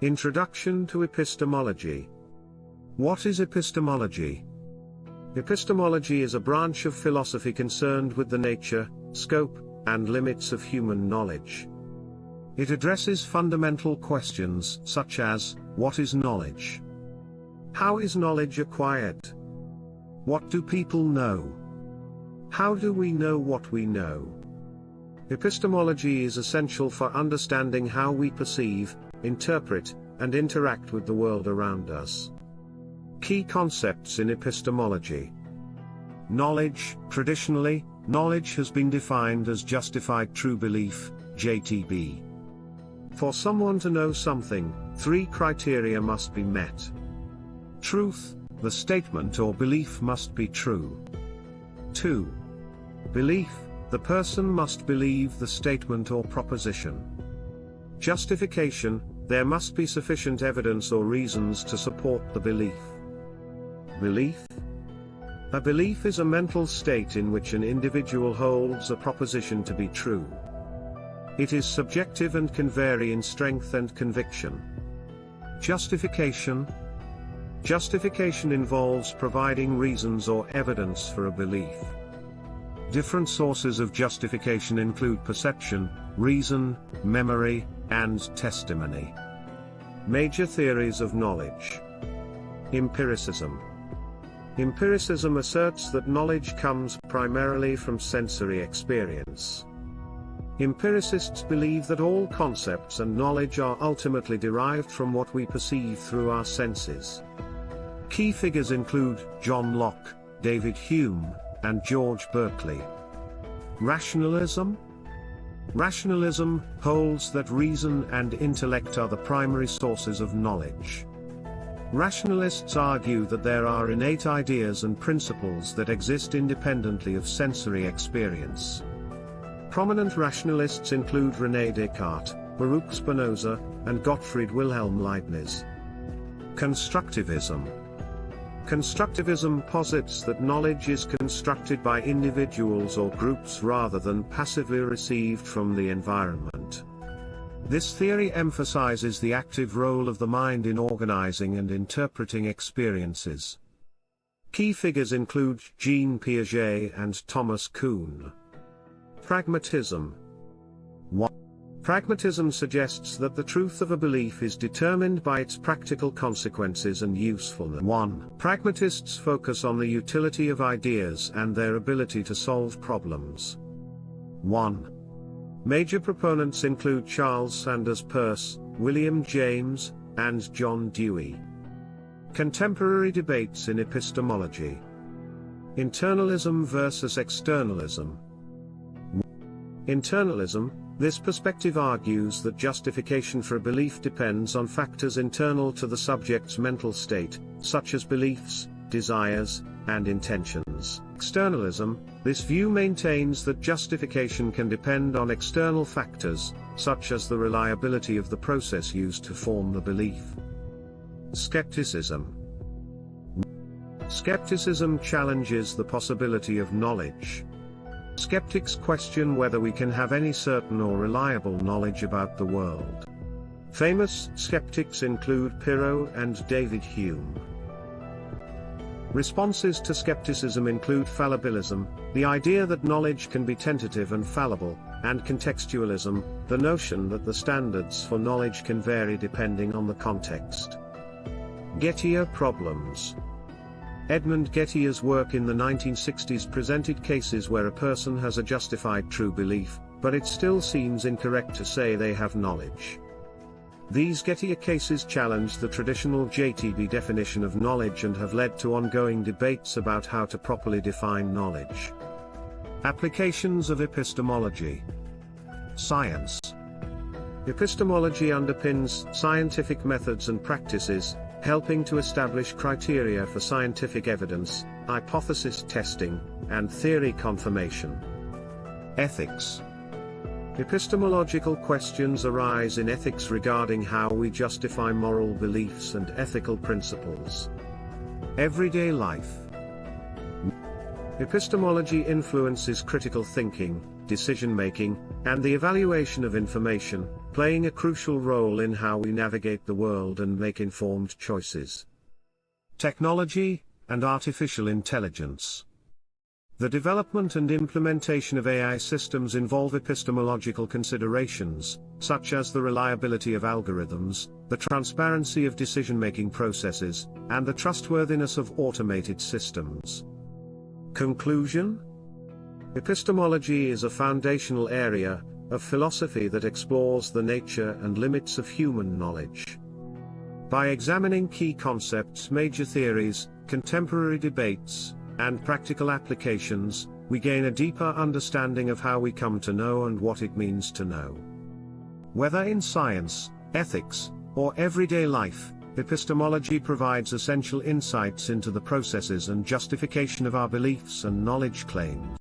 Introduction to Epistemology. What is epistemology? Epistemology is a branch of philosophy concerned with the nature, scope, and limits of human knowledge. It addresses fundamental questions such as, what is knowledge? How is knowledge acquired? What do people know? How do we know what we know? Epistemology is essential for understanding how we perceive, interpret, and interact with the world around us. Key concepts in epistemology. Knowledge. Traditionally, knowledge has been defined as justified true belief, JTB. For someone to know something, 3 criteria must be met. Truth, the statement or belief must be true. 2. Belief, the person must believe the statement or proposition. Justification, there must be sufficient evidence or reasons to support the belief. Belief. A belief is a mental state in which an individual holds a proposition to be true. It is subjective and can vary in strength and conviction. Justification. Justification involves providing reasons or evidence for a belief. Different sources of justification include perception, reason, memory, and testimony. Major theories of knowledge. Empiricism. Empiricism asserts that knowledge comes primarily from sensory experience. Empiricists believe that all concepts and knowledge are ultimately derived from what we perceive through our senses. Key figures include John Locke, David Hume, and George Berkeley. Rationalism. Rationalism holds that reason and intellect are the primary sources of knowledge. Rationalists argue that there are innate ideas and principles that exist independently of sensory experience. Prominent rationalists include René Descartes, Baruch Spinoza, and Gottfried Wilhelm Leibniz. Constructivism. Constructivism posits that knowledge is constructed by individuals or groups rather than passively received from the environment. This theory emphasizes the active role of the mind in organizing and interpreting experiences. Key figures include Jean Piaget and Thomas Kuhn. Pragmatism. 1. Pragmatism suggests that the truth of a belief is determined by its practical consequences and usefulness. 1. Pragmatists focus on the utility of ideas and their ability to solve problems. 1. Major proponents include Charles Sanders Peirce, William James, and John Dewey. Contemporary debates in epistemology. Internalism versus externalism. Internalism. This perspective argues that justification for a belief depends on factors internal to the subject's mental state, such as beliefs, desires, and intentions. Externalism. This view maintains that justification can depend on external factors, such as the reliability of the process used to form the belief. Skepticism. Skepticism challenges the possibility of knowledge. Skeptics question whether we can have any certain or reliable knowledge about the world. Famous skeptics include Pyrrho and David Hume. Responses to skepticism include fallibilism, the idea that knowledge can be tentative and fallible, and contextualism, the notion that the standards for knowledge can vary depending on the context. Gettier problems. Edmund Gettier's work in the 1960s presented cases where a person has a justified true belief, but it still seems incorrect to say they have knowledge. These Gettier cases challenge the traditional JTB definition of knowledge and have led to ongoing debates about how to properly define knowledge. Applications of epistemology. Science. Epistemology underpins scientific methods and practices, helping to establish criteria for scientific evidence, hypothesis testing, and theory confirmation. Ethics. Epistemological questions arise in ethics regarding how we justify moral beliefs and ethical principles. Everyday life. Epistemology influences critical thinking, decision-making, and the evaluation of information, playing a crucial role in how we navigate the world and make informed choices. Technology and artificial intelligence. The development and implementation of AI systems involve epistemological considerations, such as the reliability of algorithms, the transparency of decision-making processes, and the trustworthiness of automated systems. Conclusion? Epistemology is a foundational area of philosophy that explores the nature and limits of human knowledge. By examining key concepts, major theories, contemporary debates, and practical applications, we gain a deeper understanding of how we come to know and what it means to know. Whether in science, ethics, or everyday life, epistemology provides essential insights into the processes and justification of our beliefs and knowledge claims.